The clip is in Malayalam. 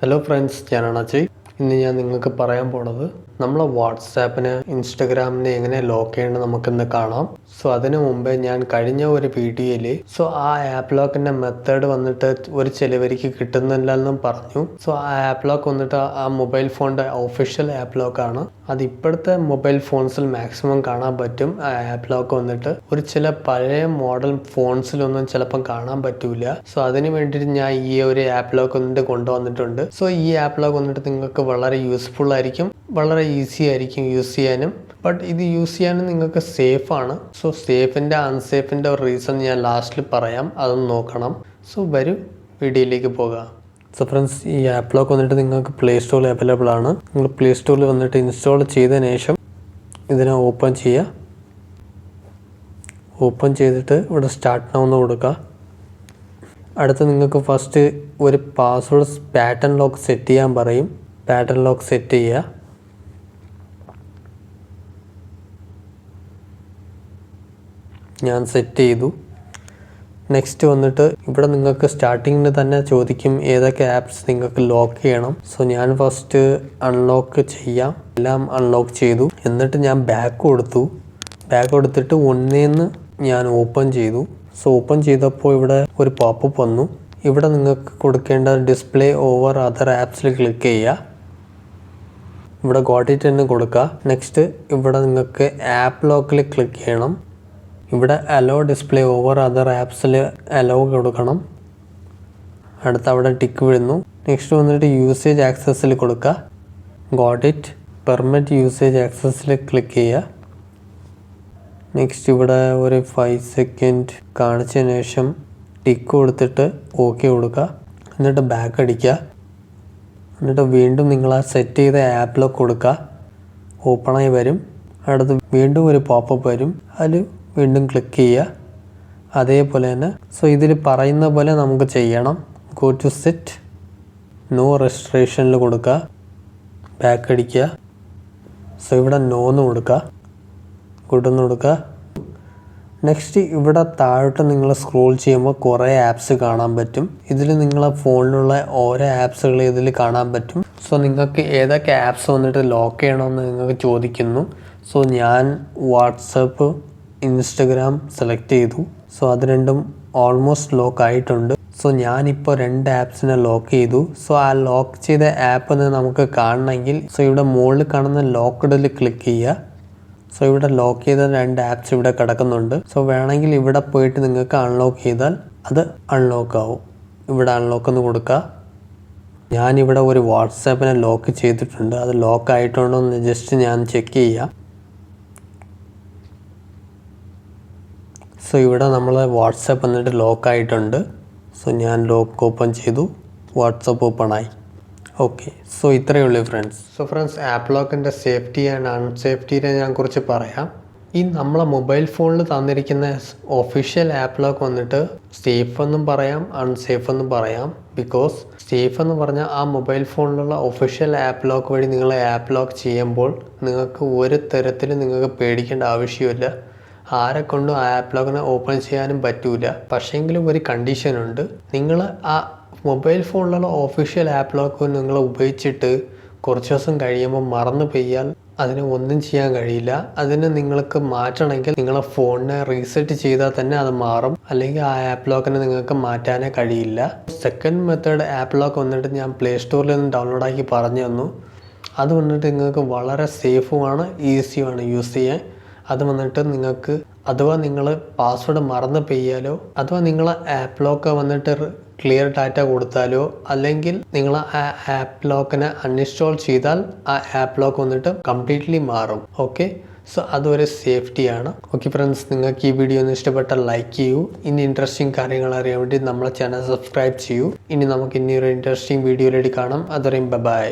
ഹലോ ഫ്രണ്ട്സ്, ഞാനാണ് അജയ്. ഇന്ന് ഞാൻ നിങ്ങൾക്ക് പറയാൻ പോണത് നമ്മളെ വാട്സാപ്പിനെ ഇൻസ്റ്റഗ്രാമിനെ എങ്ങനെ ലോക്ക് ചെയ്യണം നമുക്കിന്ന് കാണാം. സോ അതിനു മുമ്പേ ഞാൻ കഴിഞ്ഞ ഒരു വീഡിയോയിൽ ആ ആപ്പ് ലോക്കിൻ്റെ മെത്തേഡ് വന്നിട്ട് ഒരു ചിലവർക്ക് കിട്ടുന്നില്ലെന്നും പറഞ്ഞു. ആ ആപ്പ് ലോക്ക് വന്നിട്ട് ആ മൊബൈൽ ഫോണിൻ്റെ ഒഫീഷ്യൽ ആപ്പ് ലോക്കാണ്. അത് ഇപ്പോഴത്തെ മൊബൈൽ ഫോൺസിൽ മാക്സിമം കാണാൻ പറ്റും. ആ ആപ്പ് ലോക്ക് വന്നിട്ട് ഒരു ചില പഴയ മോഡൽ ഫോൺസിലൊന്നും ചിലപ്പം കാണാൻ പറ്റൂല. അതിന് വേണ്ടിയിട്ട് ഞാൻ ഈ ഒരു ആപ്പ് ലോക്ക് വന്നിട്ട് കൊണ്ടുവന്നിട്ടുണ്ട്. ഈ ആപ്പ് ലോക്ക് വന്നിട്ട് നിങ്ങൾക്ക് വളരെ യൂസ്ഫുൾ ആയിരിക്കും, വളരെ ഈസി ആയിരിക്കും യൂസ് ചെയ്യാനും. ബട്ട് ഇത് യൂസ് ചെയ്യാനും നിങ്ങൾക്ക് സേഫാണ്. സേഫിൻ്റെ അൺസേഫിൻ്റെ ഒരു റീസൺ ഞാൻ ലാസ്റ്റിൽ പറയാം, അതൊന്ന് നോക്കണം. വരൂ വീഡിയോയിലേക്ക് പോകാം. ഫ്രണ്ട്സ്, ഈ ആപ്പ് ലോക്ക് വന്നിട്ട് നിങ്ങൾക്ക് പ്ലേ സ്റ്റോറിൽ അവൈലബിൾ ആണ്. നിങ്ങൾ പ്ലേ സ്റ്റോറിൽ വന്നിട്ട് ഇൻസ്റ്റാൾ ചെയ്തതിന് ശേഷം ഇതിനെ ഓപ്പൺ ചെയ്യുക. ഓപ്പൺ ചെയ്തിട്ട് ഇവിടെ സ്റ്റാർട്ട് നൗ എന്ന് കൊടുക്കുക. അടുത്ത് നിങ്ങൾക്ക് ഫസ്റ്റ് ഒരു പാസ്വേഡ് പാറ്റേൺ ലോക്ക് സെറ്റ് ചെയ്യാൻ പറയും. പാറ്റേൺ ലോക്ക് സെറ്റ് ചെയ്യുക. ഞാൻ സെറ്റ് ചെയ്തു. നെക്സ്റ്റ് വന്നിട്ട് ഇവിടെ നിങ്ങൾക്ക് സ്റ്റാർട്ടിങ്ങിൽ തന്നെ ചോദിക്കും ഏതൊക്കെ ആപ്സ് നിങ്ങൾക്ക് ലോക്ക് ചെയ്യണം. ഞാൻ ഫസ്റ്റ് അൺലോക്ക് ചെയ്യാം. എല്ലാം അൺലോക്ക് ചെയ്തു. എന്നിട്ട് ഞാൻ ബാക്ക് കൊടുത്തു. ബാക്ക് കൊടുത്തിട്ട് ഒന്നേന്ന് ഞാൻ ഓപ്പൺ ചെയ്തു. ഓപ്പൺ ചെയ്തപ്പോൾ ഇവിടെ ഒരു പോപ്പപ്പ് വന്നു. ഇവിടെ നിങ്ങൾക്ക് കൊടുക്കേണ്ട ഡിസ്പ്ലേ ഓവർ അതർ ആപ്സിൽ ക്ലിക്ക് ചെയ്യുക. ഇവിടെ ഗോട്ട് ഇറ്റ് എന്ന് കൊടുക്കുക. നെക്സ്റ്റ് ഇവിടെ നിങ്ങൾക്ക് ആപ്പ് ലോക്കിൽ ക്ലിക്ക് ചെയ്യണം. ഇവിടെ അലോ ഡിസ്പ്ലേ ഓവർ അതർ ആപ്സിൽ അലോ കൊടുക്കണം. അടുത്ത് അവിടെ ടിക്ക് വീഴുന്നു. നെക്സ്റ്റ് വന്നിട്ട് യൂസേജ് ആക്സസിൽ കൊടുക്കുക. Got it. പെർമിറ്റ് യൂസേജ് ആക്സസിൽ ക്ലിക്ക് ചെയ്യുക. നെക്സ്റ്റ് ഇവിടെ ഒരു 5 സെക്കൻഡ് കാണിച്ചതിന് ശേഷം ടിക്ക് കൊടുത്തിട്ട് ഓക്കെ കൊടുക്കുക. എന്നിട്ട് ബാക്ക് അടിക്കുക. എന്നിട്ട് വീണ്ടും നിങ്ങൾ ആ സെറ്റ് ചെയ്ത ആപ്പ് ലോക്ക് കൊടുക്കുക. ഓപ്പണായി വരും. അടുത്ത് വീണ്ടും ഒരു പോപ്പപ്പ് വരും. അതിൽ വീണ്ടും ക്ലിക്ക് ചെയ്യുക. അതേപോലെ തന്നെ ഇതിൽ പറയുന്ന പോലെ നമുക്ക് ചെയ്യണം. ഗോ ടു സെറ്റ്, നോ റെസ്ട്രിക്ഷനിൽ കൊടുക്കുക. ബാക്ക് അടിക്കുക. ഇവിടെ നോന്ന് കൊടുക്കുക. ഗുഡെന്ന് കൊടുക്കുക. നെക്സ്റ്റ് ഇവിടെ താഴോട്ട് നിങ്ങൾ സ്ക്രോൾ ചെയ്യുമ്പോൾ കുറേ ആപ്സ് കാണാൻ പറ്റും. ഇതിൽ നിങ്ങളെ ഫോണിലുള്ള ഓരോ ആപ്സുകൾ ഇതിൽ കാണാൻ പറ്റും. നിങ്ങൾക്ക് ഏതൊക്കെ ആപ്സ് വന്നിട്ട് ലോക്ക് ചെയ്യണമെന്ന് നിങ്ങൾക്ക് ചോദിക്കുന്നു. ഞാൻ വാട്സപ്പ്, ഇൻസ്റ്റഗ്രാം സെലക്ട് ചെയ്തു. അത് രണ്ടും ഓൾമോസ്റ്റ് ലോക്ക് ആയിട്ടുണ്ട്. ഞാനിപ്പോൾ 2 ആപ്സിനെ ലോക്ക് ചെയ്തു. ആ ലോക്ക് ചെയ്ത ആപ്പ് നമുക്ക് കാണണമെങ്കിൽ ഇവിടെ മുകളിൽ കാണുന്ന ലോക്ക്ഡിൽ ക്ലിക്ക് ചെയ്യുക. ഇവിടെ ലോക്ക് ചെയ്ത 2 ആപ്സ് ഇവിടെ കിടക്കുന്നുണ്ട്. വേണമെങ്കിൽ ഇവിടെ പോയിട്ട് നിങ്ങൾക്ക് അൺലോക്ക് ചെയ്താൽ അത് അൺലോക്ക് ആവും. ഇവിടെ അൺലോക്ക് എന്ന് കൊടുക്കുക. ഞാനിവിടെ ഒരു വാട്സാപ്പിനെ ലോക്ക് ചെയ്തിട്ടുണ്ട്. അത് ലോക്ക് ആയിട്ടുണ്ടോ എന്ന് ജസ്റ്റ് ഞാൻ ചെക്ക് ചെയ്യാം. ഇവിടെ നമ്മൾ വാട്സാപ്പ് വന്നിട്ട് ലോക്ക് ആയിട്ടുണ്ട്. ഞാൻ ലോക്ക് ഓപ്പൺ ചെയ്തു. വാട്സാപ്പ് ഓപ്പൺ ആയി. ഓക്കെ, ഇത്രയേ ഉള്ളൂ ഫ്രണ്ട്സ്. ഫ്രണ്ട്സ്, ആപ്പ് ലോക്കിൻ്റെ സേഫ്റ്റി ആൻഡ് അൺസേഫ്റ്റിയെ ഞാൻ കുറിച്ച് പറയാം. ഈ നമ്മളെ മൊബൈൽ ഫോണിൽ തന്നിരിക്കുന്ന ഒഫീഷ്യൽ ആപ്പ് ലോക്ക് വന്നിട്ട് സേഫ് എന്നും പറയാം, അൺസേഫ് എന്നും പറയാം. ബിക്കോസ് സേഫ് എന്ന് പറഞ്ഞാൽ ആ മൊബൈൽ ഫോണിലുള്ള ഒഫീഷ്യൽ ആപ്പ് ലോക്ക് വഴി നിങ്ങൾ ആപ്പ് ലോക്ക് ചെയ്യുമ്പോൾ നിങ്ങൾക്ക് ഒരു തരത്തിലും നിങ്ങൾക്ക് പേടിക്കേണ്ട ആവശ്യമില്ല. ആരെ കൊണ്ടും ആ ആപ്പ് ലോക്കിനെ ഓപ്പൺ ചെയ്യാനും പറ്റൂല. പക്ഷേങ്കിലും ഒരു കണ്ടീഷനുണ്ട്. നിങ്ങൾ ആ മൊബൈൽ ഫോണിലുള്ള ഒഫീഷ്യൽ ആപ്പ് ലോക്ക് നിങ്ങൾ ഉപയോഗിച്ചിട്ട് കുറച്ച് ദിവസം കഴിയുമ്പോൾ മറന്നു പോയാൽ അതിന് ഒന്നും ചെയ്യാൻ കഴിയില്ല. അതിന് നിങ്ങൾക്ക് മാറ്റണമെങ്കിൽ നിങ്ങളെ ഫോണിനെ റീസെറ്റ് ചെയ്താൽ തന്നെ അത് മാറും. അല്ലെങ്കിൽ ആ ആപ്പ് ലോക്കിനെ നിങ്ങൾക്ക് മാറ്റാനേ കഴിയില്ല. സെക്കൻഡ് മെത്തേഡ് ആപ്പ് ലോക്ക് വന്നിട്ട് ഞാൻ പ്ലേ സ്റ്റോറിൽ നിന്ന് ഡൗൺലോഡാക്കി പറഞ്ഞു തന്നു. അത് വന്നിട്ട് നിങ്ങൾക്ക് വളരെ സേഫുമാണ്, ഈസിയുമാണ് യൂസ് ചെയ്യാൻ. അത് വന്നിട്ട് നിങ്ങൾക്ക് അഥവാ നിങ്ങൾ പാസ്വേഡ് മറന്നു പോയാലോ, അഥവാ നിങ്ങൾ ആപ്പ് ലോക്ക് വന്നിട്ട് ക്ലിയർ ഡാറ്റ കൊടുത്താലോ, അല്ലെങ്കിൽ നിങ്ങൾ ആ ആപ്പ് ലോക്കിനെ അൺഇൻസ്റ്റാൾ ചെയ്താൽ ആ ആപ്പ് ലോക്ക് വന്നിട്ട് കംപ്ലീറ്റ്ലി മാറും. ഓക്കെ, അതൊരു സേഫ്റ്റിയാണ്. ഓക്കെ ഫ്രണ്ട്സ്, നിങ്ങൾക്ക് ഈ വീഡിയോ ഒന്ന് ഇഷ്ടപ്പെട്ടാൽ ലൈക്ക് ചെയ്യൂ. ഇനി ഇൻട്രസ്റ്റിംഗ് കാര്യങ്ങൾ അറിയാൻ വേണ്ടി നമ്മളെ ചാനൽ സബ്സ്ക്രൈബ് ചെയ്യൂ. ഇനി നമുക്ക് ഇനി ഒരു ഇൻട്രസ്റ്റിംഗ് വീഡിയോയിലേക്ക് കാണാം. അതുവരെയും ബൈ.